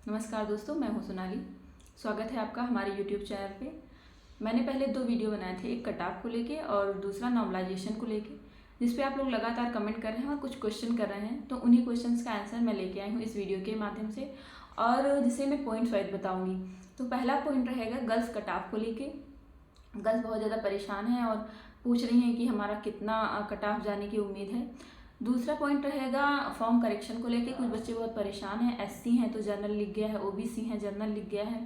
नमस्कार दोस्तों, मैं हूं सोनाली। स्वागत है आपका हमारे YouTube चैनल पे। मैंने पहले 2 वीडियो बनाए थे, एक कट-ऑफ को लेके और दूसरा नॉर्मलाइजेशन को लेके, जिस पे आप लोग लगातार कमेंट कर रहे हैं और कुछ क्वेश्चन कर रहे हैं। तो उन्हीं क्वेश्चंस का आंसर मैं लेके आई हूँ इस वीडियो के माध्यम से, और जिसे मैं पॉइंट्स वाइज बताऊँगी। तो पहला पॉइंट रहेगा गर्ल्स कट-ऑफ को लेके। गर्ल्स बहुत ज़्यादा परेशान हैं और पूछ रही हैं कि हमारा कितना कट-ऑफ जाने की उम्मीद है। दूसरा पॉइंट रहेगा फॉर्म करेक्शन को लेके। कुछ बच्चे बहुत परेशान हैं, एससी हैं तो जनरल लिख गया है, ओबीसी हैं जनरल लिख गया है,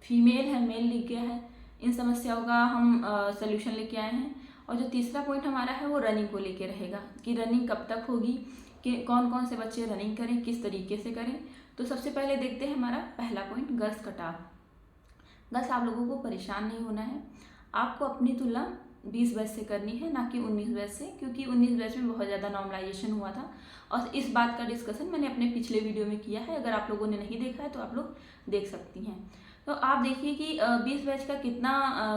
फीमेल है मेल लिख गया है। इन समस्याओं का हम सल्यूशन लेके आए हैं। और जो तीसरा पॉइंट हमारा है वो रनिंग को लेके रहेगा कि रनिंग कब तक होगी, कि कौन कौन से बच्चे रनिंग करें, किस तरीके से करें। तो सबसे पहले देखते हैं हमारा पहला पॉइंट, गर्ल्स कट-ऑफ। गर्ल्स, आप लोगों को परेशान नहीं होना है। आपको अपनी तुलना 20 बैच से करनी है, ना कि 19 बैच से, क्योंकि 19 बैच में बहुत ज़्यादा नॉर्मलाइजेशन हुआ था और इस बात का डिस्कशन मैंने अपने पिछले वीडियो में किया है। अगर आप लोगों ने नहीं देखा है तो आप लोग देख सकती हैं। तो आप देखिए कि 20 बैच का कितना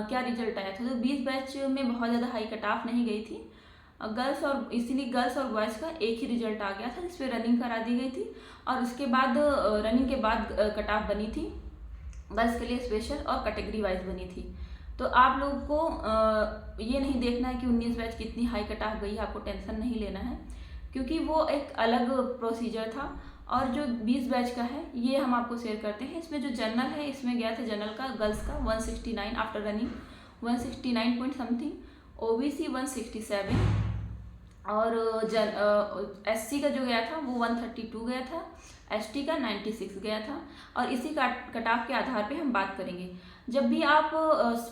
क्या रिजल्ट आया था। तो 20 बैच में बहुत ज़्यादा हाई कट ऑफ नहीं गई थी गर्ल्स, और इसीलिए गर्ल्स और बॉयज़ का एक ही रिजल्ट आ गया था, जिसपे रनिंग करा दी गई थी। और उसके बाद रनिंग के बाद कट ऑफ बनी थी गर्ल्स के लिए स्पेशल और कैटेगरी वाइज बनी थी। तो आप लोगों को ये नहीं देखना है कि 19 बैच कितनी हाई कट ऑफ गई, आपको टेंशन नहीं लेना है, क्योंकि वो एक अलग प्रोसीजर था। और जो 20 बैच का है ये हम आपको शेयर करते हैं। इसमें जो जनरल है, इसमें गया था जनरल का गर्ल्स का 169 after running, 169 point something, OBC 167, और एससी का जो गया था वो 132 गया था, एसटी का 96 गया था। और इसी कट ऑफ के आधार पे हम बात करेंगे। जब भी आप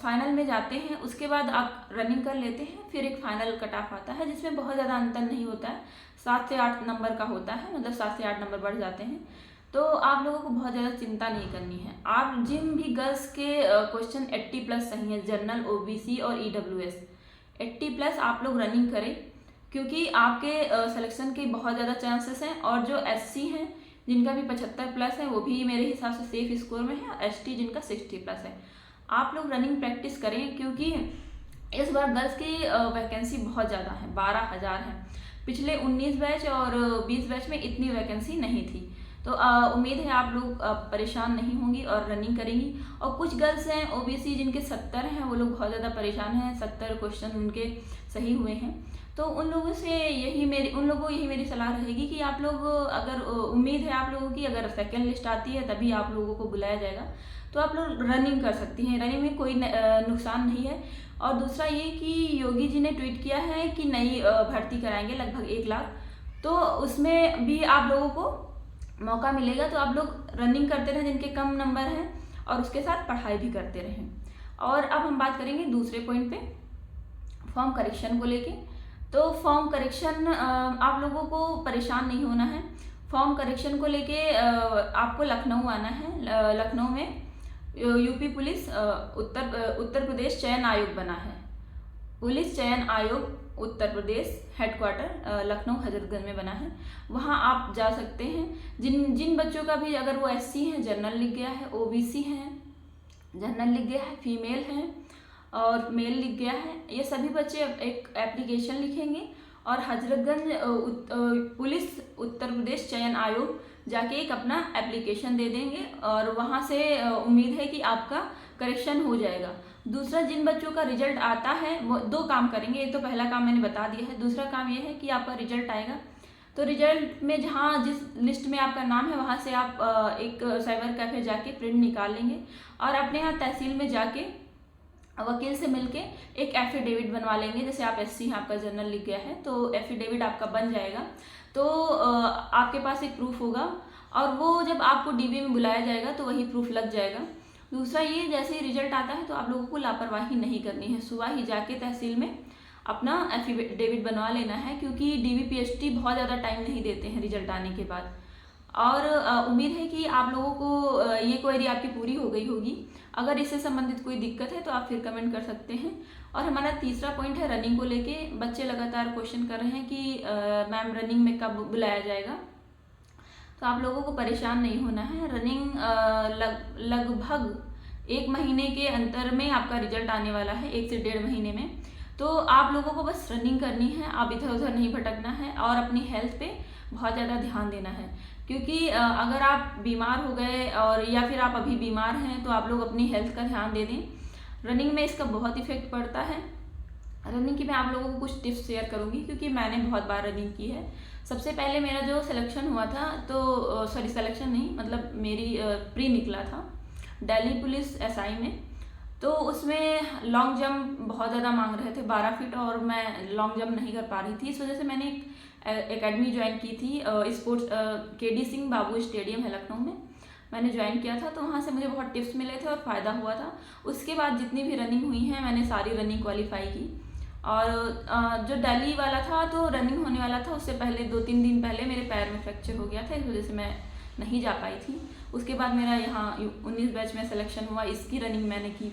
फाइनल में जाते हैं उसके बाद आप रनिंग कर लेते हैं, फिर एक फाइनल कट ऑफ आता है जिसमें बहुत ज़्यादा अंतर नहीं होता है, 7 से 8 नंबर का होता है, मतलब 7 से 8 नंबर बढ़ जाते हैं। तो आप लोगों को बहुत ज़्यादा चिंता नहीं करनी है। आप जिन भी गर्ल्स के क्वेश्चन 80+ सही है, जनरल, ओबीसी और ईडब्ल्यूएस 80+ आप लोग रनिंग करें, क्योंकि आपके सिलेक्शन के बहुत ज़्यादा चांसेस हैं। और जो एससी हैं जिनका भी 75+ है वो भी मेरे हिसाब से सेफ स्कोर में है, और एसटी जिनका 60+ है। आप लोग रनिंग प्रैक्टिस करें, क्योंकि इस बार गर्ल्स की वैकेंसी बहुत ज़्यादा है, 12,000 है। पिछले 19 बैच और 20 बैच में इतनी वैकेंसी नहीं थी। तो उम्मीद है आप लोग परेशान नहीं होंगी और रनिंग करेंगी। और कुछ गर्ल्स हैं ओबीसी जिनके 70 हैं, वो लोग बहुत ज़्यादा परेशान हैं, 70 क्वेश्चन उनके सही हुए हैं। तो उन लोगों को यही मेरी सलाह रहेगी कि आप लोग, अगर उम्मीद है आप लोगों की, अगर सेकेंड लिस्ट आती है तभी आप लोगों को बुलाया जाएगा, तो आप लोग रनिंग कर सकती हैं। रनिंग में कोई नुकसान नहीं है। और दूसरा ये कि योगी जी ने ट्वीट किया है कि नई भर्ती कराएंगे लगभग 1 लाख, तो उसमें भी आप लोगों को मौका मिलेगा। तो आप लोग रनिंग करते रहें जिनके कम नंबर हैं, और उसके साथ पढ़ाई भी करते रहें। और अब हम बात करेंगे दूसरे पॉइंट पे, फॉर्म करेक्शन को लेके। तो फॉर्म करेक्शन, आप लोगों को परेशान नहीं होना है। फॉर्म करेक्शन को लेके आपको लखनऊ आना है। लखनऊ में यूपी पुलिस उत्तर प्रदेश चयन आयोग बना है। पुलिस चयन आयोग उत्तर प्रदेश हेडक्वार्टर लखनऊ हजरतगंज में बना है। वहाँ आप जा सकते हैं। जिन बच्चों का भी, अगर वो एससी हैं जनरल लिख गया है, ओबीसी हैं जनरल लिख गया है, फीमेल हैं और मेल लिख गया है, ये सभी बच्चे एक एप्लीकेशन लिखेंगे और हजरतगंज पुलिस उत्तर प्रदेश चयन आयोग जाके एक अपना एप्लीकेशन दे देंगे, और वहाँ से उम्मीद है कि आपका करेक्शन हो जाएगा। दूसरा, जिन बच्चों का रिजल्ट आता है वो 2 काम करेंगे। एक तो पहला काम मैंने बता दिया है, दूसरा काम ये है कि आपका रिजल्ट आएगा तो रिजल्ट में जहाँ जिस लिस्ट में आपका नाम है वहाँ से आप एक साइबर कैफे जाके प्रिंट निकाल लेंगे, और अपने यहाँ तहसील में जाके वकील से मिलके एक एफिडेविट बनवा लेंगे। जैसे आप एससी हैं, आपका जनरल लिख गया है, तो एफिडेविट आपका बन जाएगा। तो आपके पास एक प्रूफ होगा, और वो जब आपको डीवी में बुलाया जाएगा तो वही प्रूफ लग जाएगा। दूसरा ये, जैसे ही रिजल्ट आता है तो आप लोगों को लापरवाही नहीं करनी है, सुबह ही जाके तहसील में अपना एफिडेविट बनवा लेना है, क्योंकि डीवीपीएसटी बहुत ज़्यादा टाइम नहीं देते हैं रिजल्ट आने के बाद। और उम्मीद है कि आप लोगों को ये क्वेरी आपकी पूरी हो गई होगी। अगर इससे संबंधित कोई दिक्कत है तो आप फिर कमेंट कर सकते हैं। और हमारा तीसरा पॉइंट है रनिंग को लेके। बच्चे लगातार क्वेश्चन कर रहे हैं कि मैम रनिंग में कब बुलाया जाएगा। तो आप लोगों को परेशान नहीं होना है। रनिंग लगभग 1 महीने के अंतर में आपका रिजल्ट आने वाला है, 1 से 1.5 महीने में। तो आप लोगों को बस रनिंग करनी है, आप इधर उधर नहीं भटकना है, और अपनी हेल्थ पे बहुत ज़्यादा ध्यान देना है, क्योंकि अगर आप बीमार हो गए और या फिर आप अभी बीमार हैं तो आप लोग अपनी हेल्थ का ध्यान दे दें। रनिंग में इसका बहुत इफेक्ट पड़ता है। रनिंग की मैं आप लोगों को कुछ टिप्स शेयर करूंगी क्योंकि मैंने बहुत बार रनिंग की है। सबसे पहले मेरा जो सिलेक्शन हुआ था तो सिलेक्शन नहीं, मतलब मेरी प्री निकला था दिल्ली पुलिस एसआई में। तो उसमें लॉन्ग जंप बहुत ज़्यादा मांग रहे थे 12 फीट, और मैं लॉन्ग जंप नहीं कर पा रही थी। इस वजह से मैंने एक एकेडमी ज्वाइन की थी, स्पोर्ट्स केडी सिंह बाबू स्टेडियम है लखनऊ में, मैंने ज्वाइन किया था। तो वहाँ से मुझे बहुत टिप्स मिले थे और फ़ायदा हुआ था। उसके बाद जितनी भी रनिंग हुई है मैंने सारी रनिंग क्वालिफाई की। और जो दिल्ली वाला था तो रनिंग होने वाला था, उससे पहले 2-3 दिन पहले मेरे पैर में फ्रैक्चर हो गया था, इस वजह से मैं नहीं जा पाई थी। उसके बाद मेरा यहाँ 19 बैच में सिलेक्शन हुआ, इसकी रनिंग मैंने की।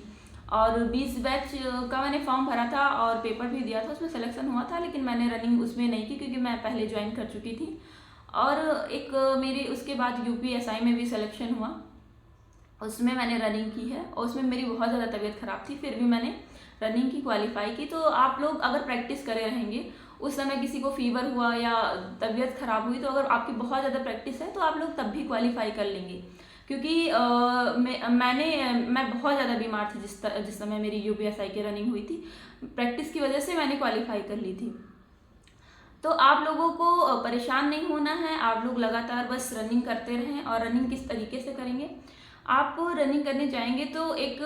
और 20 बैच का मैंने फॉर्म भरा था और पेपर भी दिया था, उसमें सिलेक्शन हुआ था, लेकिन मैंने रनिंग उसमें नहीं की क्योंकि मैं पहले ज्वाइन कर चुकी थी। और एक मेरी उसके बाद यूपीएसआई में भी सिलेक्शन हुआ, उसमें मैंने रनिंग की है और उसमें मेरी बहुत ज़्यादा तबीयत ख़राब थी, फिर भी मैंने रनिंग की क्वालिफाई की। तो आप लोग अगर प्रैक्टिस करे रहेंगे, उस समय किसी को फीवर हुआ या तबीयत ख़राब हुई तो अगर आपकी बहुत ज़्यादा प्रैक्टिस है तो आप लोग तब भी क्वालिफाई कर लेंगे। क्योंकि मैं बहुत ज़्यादा बीमार थी जिस समय मेरी यूपीएसआई की रनिंग हुई थी, प्रैक्टिस की वजह से मैंने क्वालिफाई कर ली थी। तो आप लोगों को परेशान नहीं होना है, आप लोग लगातार बस रनिंग करते रहें। और रनिंग किस तरीके से करेंगे, आप रनिंग करने जाएंगे तो एक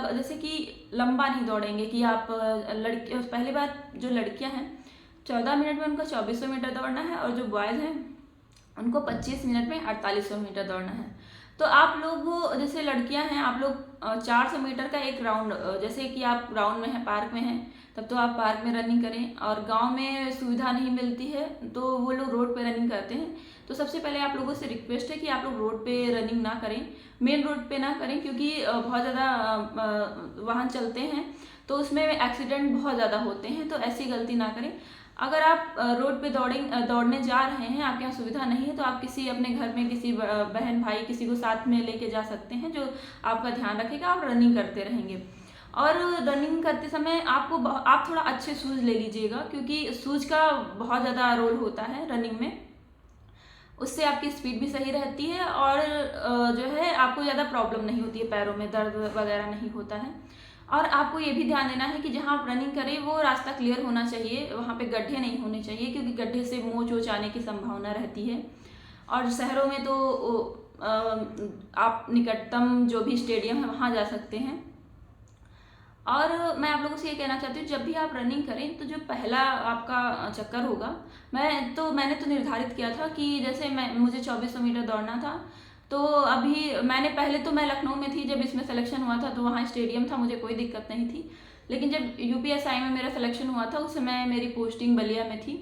जैसे कि लंबा नहीं दौड़ेंगे कि आप लड़की, पहली बात जो लड़कियां हैं 14 मिनट में उनको 2400 मीटर दौड़ना है, और जो बॉयज़ हैं उनको 25 मिनट में 4800 मीटर दौड़ना है। तो आप लोग जैसे लड़कियां हैं, आप लोग 400 मीटर का एक राउंड, जैसे कि आप ग्राउंड में हैं, पार्क में हैं, तब तो आप पार्क में रनिंग करें। और गांव में सुविधा नहीं मिलती है तो वो लोग रोड पे रनिंग करते हैं। तो सबसे पहले आप लोगों से रिक्वेस्ट है कि आप लोग रोड पे रनिंग ना करें, मेन रोड पे ना करें, क्योंकि बहुत ज़्यादा वाहन चलते हैं तो उसमें एक्सीडेंट बहुत ज़्यादा होते हैं, तो ऐसी गलती ना करें। अगर आप रोड पे दौड़ने जा रहे हैं, आपके यहाँ सुविधा नहीं है, तो आप किसी अपने घर में किसी बहन भाई किसी को साथ में लेके जा सकते हैं जो आपका ध्यान रखेगा, आप रनिंग करते रहेंगे। और रनिंग करते समय आप थोड़ा अच्छे शूज़ ले लीजिएगा, क्योंकि शूज़ का बहुत ज़्यादा रोल होता है रनिंग में, उससे आपकी स्पीड भी सही रहती है और जो है आपको ज़्यादा प्रॉब्लम नहीं होती है, पैरों में दर्द वगैरह नहीं होता है। और आपको ये भी ध्यान देना है कि जहाँ आप रनिंग करें वो रास्ता क्लियर होना चाहिए, वहाँ पे गड्ढे नहीं होने चाहिए, क्योंकि गड्ढे से मोच वोच आने की संभावना रहती है। और शहरों में तो आप निकटतम जो भी स्टेडियम है वहाँ जा सकते हैं। और मैं आप लोगों से ये कहना चाहती हूँ, जब भी आप रनिंग करें तो जो पहला आपका चक्कर होगा, मैंने तो निर्धारित किया था कि जैसे मुझे 2400 मीटर दौड़ना था। तो अभी मैं लखनऊ में थी जब इसमें सिलेक्शन हुआ था, तो वहाँ स्टेडियम था, मुझे कोई दिक्कत नहीं थी। लेकिन जब यूपीएसआई में मेरा सिलेक्शन हुआ था उस समय मेरी पोस्टिंग बलिया में थी,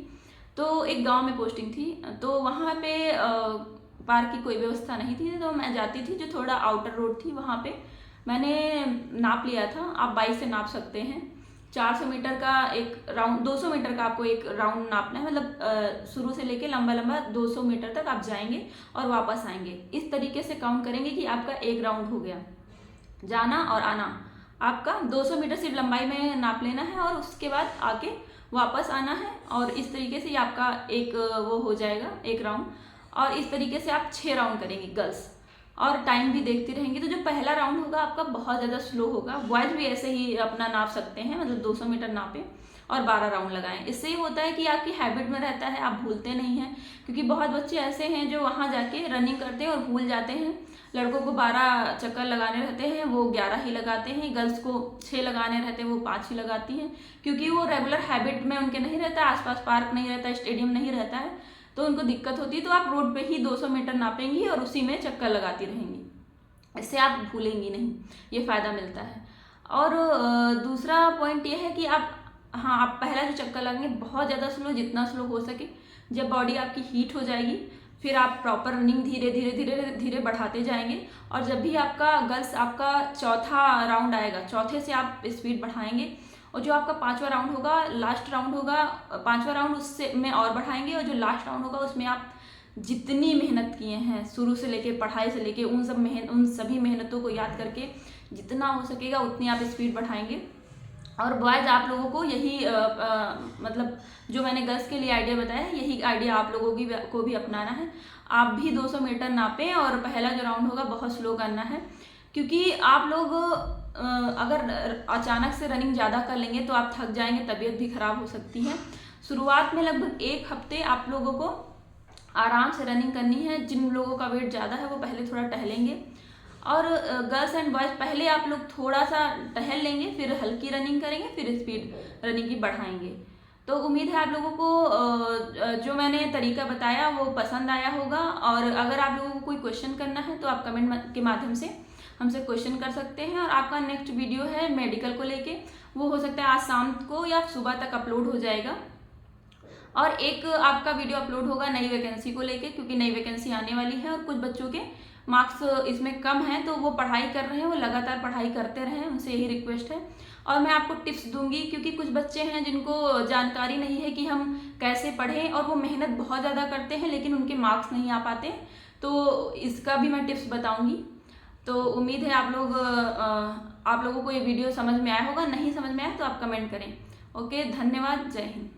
तो एक गांव में पोस्टिंग थी, तो वहाँ पे पार्क की कोई व्यवस्था नहीं थी। तो मैं जाती थी, जो थोड़ा आउटर रोड थी वहाँ पे मैंने नाप लिया था, आप बाइक से नाप सकते हैं। 400 मीटर का एक राउंड, 200 मीटर का आपको एक राउंड नापना है, मतलब शुरू से लेके लंबा 200 मीटर तक आप जाएंगे और वापस आएंगे। इस तरीके से काउंट करेंगे कि आपका एक राउंड हो गया, जाना और आना। आपका 200 मीटर सिर्फ लंबाई में नाप लेना है और उसके बाद आके वापस आना है, और इस तरीके से आपका एक वो हो जाएगा, एक राउंड। और इस तरीके से आप 6 राउंड करेंगे गर्ल्स, और टाइम भी देखते रहेंगे। तो जो पहला राउंड होगा आपका बहुत ज़्यादा स्लो होगा। बॉयज़ भी ऐसे ही अपना नाप सकते हैं, मतलब 200 मीटर नापें और 12 राउंड लगाएं। इससे ये होता है कि आपकी हैबिट में रहता है, आप भूलते नहीं हैं। क्योंकि बहुत बच्चे ऐसे हैं जो वहाँ जाके रनिंग करते हैं और भूल जाते हैं। लड़कों को 12 चक्कर लगाने रहते हैं, वो 11 ही लगाते हैं। गर्ल्स को 6 लगाने रहते हैं, वो 5 ही लगाती हैं, क्योंकि वो रेगुलर हैबिट में उनके नहीं रहता, आसपास पार्क नहीं रहता, स्टेडियम नहीं रहता है, तो उनको दिक्कत होती है। तो आप रोड पे ही 200 मीटर नापेंगी और उसी में चक्कर लगाती रहेंगी, इससे आप भूलेंगी नहीं, ये फ़ायदा मिलता है। और दूसरा पॉइंट ये है कि आप पहला जो चक्कर लगाएंगे बहुत ज़्यादा स्लो, जितना स्लो हो सके। जब बॉडी आपकी हीट हो जाएगी फिर आप प्रॉपर रनिंग धीरे धीरे धीरे धीरे बढ़ाते जाएंगे। और जब भी आपका चौथा राउंड आएगा, चौथे से आप स्पीड बढ़ाएंगे, और जो आपका 5वां राउंड होगा, लास्ट राउंड होगा, 5वां राउंड उससे में और बढ़ाएंगे। और जो लास्ट राउंड होगा उसमें आप जितनी मेहनत किए हैं शुरू से लेके, पढ़ाई से लेके, उन सभी मेहनतों को याद करके जितना हो सकेगा उतनी आप स्पीड बढ़ाएंगे। और बॉयज़ आप लोगों को यही मतलब जो मैंने गर्ल्स के लिए आइडिया बताया है, यही आइडिया आप लोगों की को भी अपनाना है। आप भी 200 मीटर नापें और पहला जो राउंड होगा बहुत स्लो करना है, क्योंकि आप लोग अगर अचानक से रनिंग ज़्यादा कर लेंगे तो आप थक जाएंगे, तबीयत भी ख़राब हो सकती है। शुरुआत में लगभग 1 हफ्ते आप लोगों को आराम से रनिंग करनी है। जिन लोगों का वेट ज़्यादा है वो पहले थोड़ा टहलेंगे, और गर्ल्स एंड बॉयज़ पहले आप लोग थोड़ा सा टहल लेंगे, फिर हल्की रनिंग करेंगे, फिर स्पीड रनिंग की बढ़ाएंगे। तो उम्मीद है आप लोगों को जो मैंने तरीका बताया वो पसंद आया होगा। और अगर आप लोगों को कोई क्वेश्चन करना है तो आप कमेंट के माध्यम से हमसे क्वेश्चन कर सकते हैं। और आपका नेक्स्ट वीडियो है मेडिकल को लेके, वो हो सकता है आज शाम को या सुबह तक अपलोड हो जाएगा। और एक आपका वीडियो अपलोड होगा नई वैकेंसी को लेके, क्योंकि नई वैकेंसी आने वाली है और कुछ बच्चों के मार्क्स इसमें कम हैं, तो वो पढ़ाई कर रहे हैं, वो लगातार पढ़ाई करते रहें, उनसे यही रिक्वेस्ट है। और मैं आपको टिप्स दूंगी, क्योंकि कुछ बच्चे हैं जिनको जानकारी नहीं है कि हम कैसे पढ़ें, और वो मेहनत बहुत ज़्यादा करते हैं लेकिन उनके मार्क्स नहीं आ पाते, तो इसका भी मैं टिप्स बताऊंगी। तो उम्मीद है आप लोगों को ये वीडियो समझ में आया होगा। नहीं समझ में आया तो आप कमेंट करें। ओके, धन्यवाद, जय हिंद।